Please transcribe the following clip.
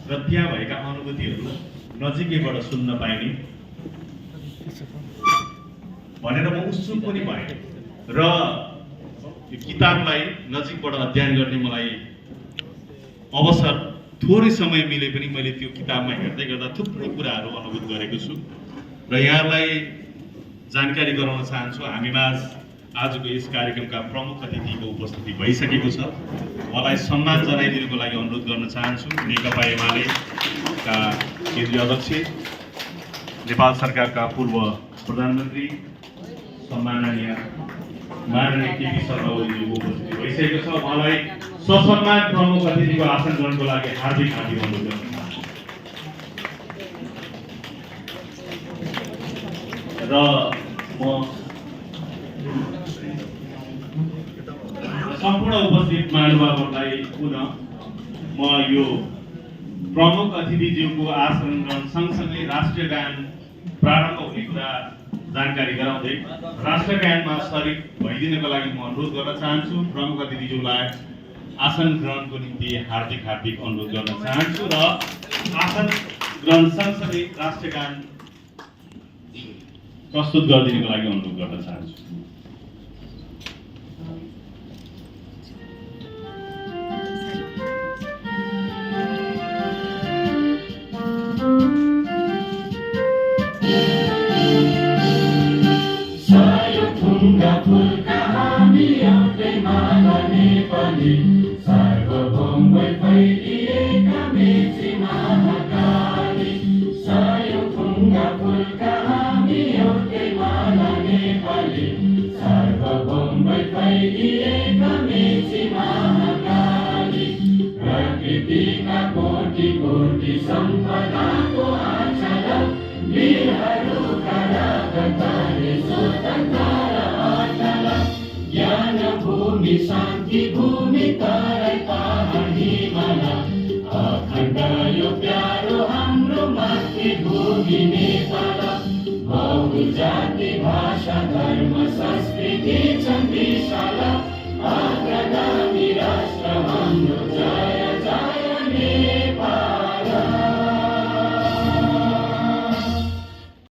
र त्यहाँ भएका अनुभूतिहरू नजिकैबाट सुन्न पाइने भनेर म उत्सुक पनि भएँ र यो किताबलाई नजिकबाट अध्ययन गर्ने मलाई अवसर थोरै समय मिले पनि मैले त्यो किताबमा हेर्दै गर्दा थुप्रै कुराहरू अनुभूत गरेको छु र यहाँलाई जानकारी गराउन चाहन्छु। हामीमाझ आजको यस कार्यक्रमका प्रमुख अतिथिको उपस्थिति भइसकेको छ। उहाँलाई सम्मान जनाइदिनुको लागि अनुरोध गर्न चाहन्छु। नेकपा एमालेका केन्द्रीय अध्यक्ष, नेपाल सरकारका पूर्व प्रधानमन्त्री सम्माननीय माननीय केपी शर्मा ओलीको उपस्थिति भइसकेको छ। उहाँलाई ससम्मान प्रमुख अतिथिको आसन ग्रहणको लागि हार्दिक हार्दिक अनुरोध गर्न चाहन्छु। र म सम्पूर्ण उपस्थित महानुभावहरूलाई पुनः म यो प्रमुख अतिथिज्यूको आसन ग्रहण सँगसँगै राष्ट्रिय गान प्रारम्भ हुने कुरा जानकारी गराउँदै राष्ट्रिय गानमा सरिक भइदिनको लागि म अनुरोध गर्न चाहन्छु। प्रमुख अतिथिज्यूलाई आसन ग्रहणको निम्ति हार्दिक हार्दिक अनुरोध गर्न चाहन्छु र आसन ग्रहण सँगसँगै राष्ट्रिय गान प्रस्तुत गरिदिनुको लागि अनुरोध गर्न चाहन्छु। शान्ति भूमि तराई पहाड हिमाल अखण्ड यो प्यारो हाम्रो मातृभूमि नेपाल। बहुजाति भाषा धर्म संस्कृति छन् विशाल